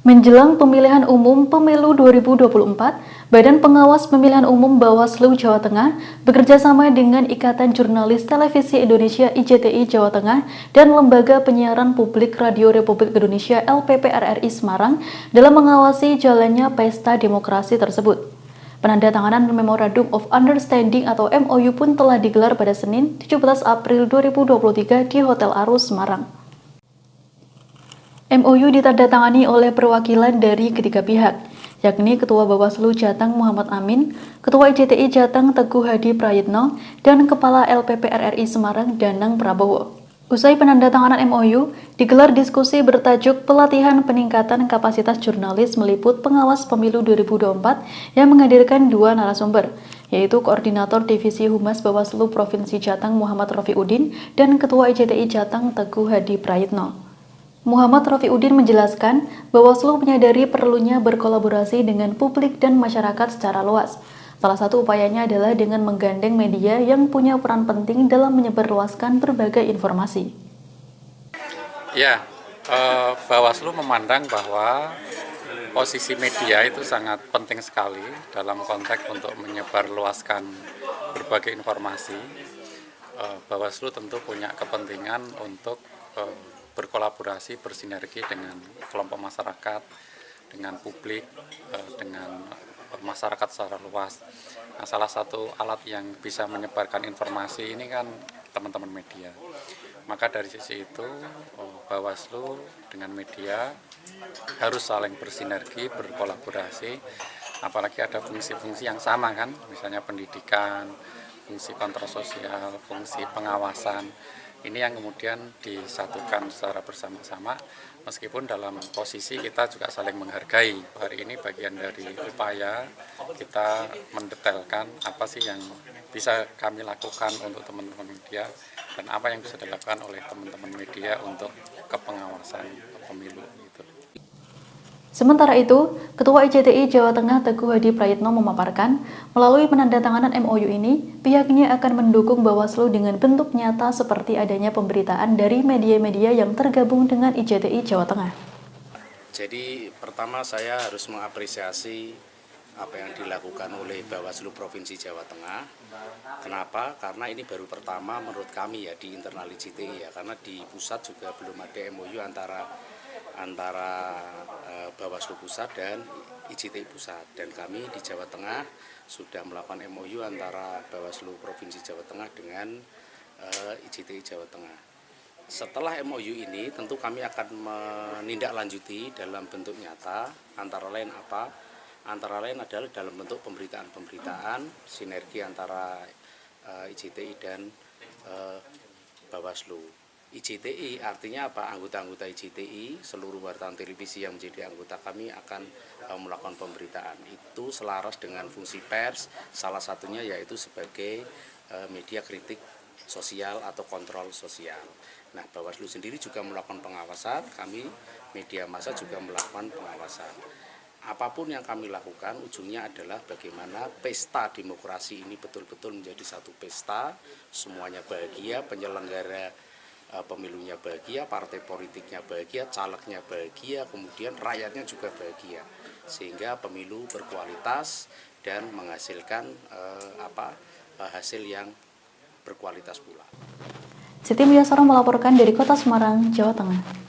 Menjelang pemilihan umum Pemilu 2024, Badan Pengawas Pemilihan Umum Bawaslu Jawa Tengah bekerjasama dengan Ikatan Jurnalis Televisi Indonesia IJTI Jawa Tengah dan Lembaga Penyiaran Publik Radio Republik Indonesia LPPRRI Semarang dalam mengawasi jalannya pesta demokrasi tersebut. Penandatanganan Memorandum of Understanding atau MOU pun telah digelar pada Senin 17 April 2023 di Hotel Arus Semarang. MOU ditandatangani oleh perwakilan dari ketiga pihak, yakni Ketua Bawaslu Jateng Muhammad Amin, Ketua IJTI Jateng Teguh Hadi Prayitno, dan Kepala LPPRRI Semarang Danang Prabowo. Usai penandatanganan MOU, digelar diskusi bertajuk Pelatihan Peningkatan Kapasitas Jurnalis Meliput Pengawas Pemilu 2024 yang menghadirkan dua narasumber, yaitu Koordinator Divisi Humas Bawaslu Provinsi Jateng Muhammad Rofiuddin dan Ketua IJTI Jateng Teguh Hadi Prayitno. Muhammad Rofiuddin menjelaskan, Bawaslu menyadari perlunya berkolaborasi dengan publik dan masyarakat secara luas. Salah satu upayanya adalah dengan menggandeng media yang punya peran penting dalam menyebarluaskan berbagai informasi. Ya, Bawaslu memandang bahwa posisi media itu sangat penting sekali dalam konteks untuk menyebarluaskan berbagai informasi. Bawaslu tentu punya kepentingan untuk berkolaborasi, bersinergi dengan kelompok masyarakat, dengan publik, dengan masyarakat secara luas. Nah, salah satu alat yang bisa menyebarkan informasi ini kan teman-teman media. Maka dari sisi itu, Bawaslu dengan media harus saling bersinergi, berkolaborasi, apalagi ada fungsi-fungsi yang sama kan, misalnya pendidikan, fungsi kontrol sosial, fungsi pengawasan. Ini yang kemudian disatukan secara bersama-sama, meskipun dalam posisi kita juga saling menghargai. Hari ini bagian dari upaya kita mendetailkan apa sih yang bisa kami lakukan untuk teman-teman media dan apa yang bisa dilakukan oleh teman-teman media untuk kepengawasan pemilu. Gitu. Sementara itu, Ketua IJTI Jawa Tengah Teguh Hadi Prayitno memaparkan, melalui penandatanganan MOU ini, pihaknya akan mendukung Bawaslu dengan bentuk nyata seperti adanya pemberitaan dari media-media yang tergabung dengan IJTI Jawa Tengah. Jadi pertama saya harus mengapresiasi apa yang dilakukan oleh Bawaslu Provinsi Jawa Tengah. Kenapa? Karena ini baru pertama menurut kami ya di internal IJTI ya, karena di pusat juga belum ada MOU antara Bawaslu Pusat dan IJTI Pusat, dan kami di Jawa Tengah sudah melakukan MOU antara Bawaslu Provinsi Jawa Tengah dengan IJTI Jawa Tengah. Setelah MOU ini tentu kami akan menindaklanjuti dalam bentuk nyata, antara lain apa? Antara lain adalah dalam bentuk pemberitaan-pemberitaan sinergi antara IJTI dan Bawaslu. IJTI artinya apa? Anggota-anggota IJTI, seluruh wartawan televisi yang menjadi anggota kami akan melakukan pemberitaan. Itu selaras dengan fungsi pers, salah satunya yaitu sebagai media kritik sosial atau kontrol sosial. Nah, Bawaslu sendiri juga melakukan pengawasan, kami media massa juga melakukan pengawasan. Apapun yang kami lakukan, ujungnya adalah bagaimana pesta demokrasi ini betul-betul menjadi satu pesta, semuanya bahagia, penyelenggara pemilunya bahagia, partai politiknya bahagia, calegnya bahagia, kemudian rakyatnya juga bahagia, sehingga pemilu berkualitas dan menghasilkan hasil yang berkualitas pula. Siti Mulyasaro melaporkan dari Kota Semarang, Jawa Tengah.